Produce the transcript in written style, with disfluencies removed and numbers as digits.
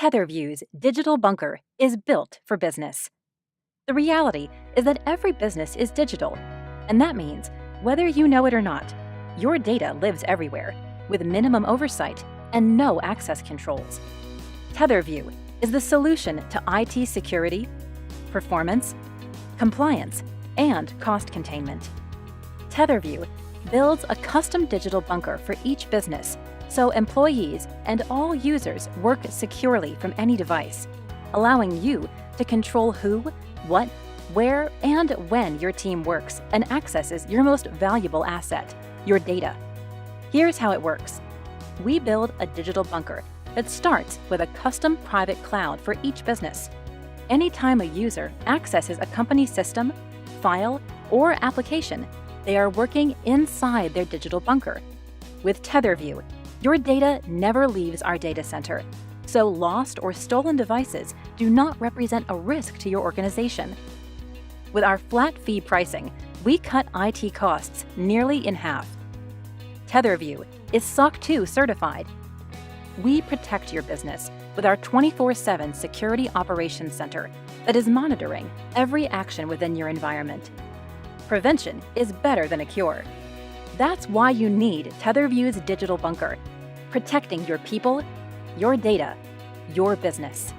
TetherView's Digital Bunker is built for business. The reality is that every business is digital, and that means, whether you know it or not, your data lives everywhere, with minimum oversight and no access controls. TetherView is the solution to IT security, performance, compliance, and cost containment. TetherView builds a custom digital bunker for each business so employees and all users work securely from any device, allowing you to control who, what, where, and when your team works and accesses your most valuable asset, your data. Here's how it works. We build a digital bunker that starts with a custom private cloud for each business. Anytime a user accesses a company system, file, or application, they are working inside their digital bunker. With TetherView, your data never leaves our data center, so lost or stolen devices do not represent a risk to your organization. With our flat fee pricing, we cut IT costs nearly in half. TetherView is SOC 2 certified. We protect your business with our 24/7 Security Operations Center that is monitoring every action within your environment. Prevention is better than a cure. That's why you need TetherView's Digital Bunker, protecting your people, your data, your business.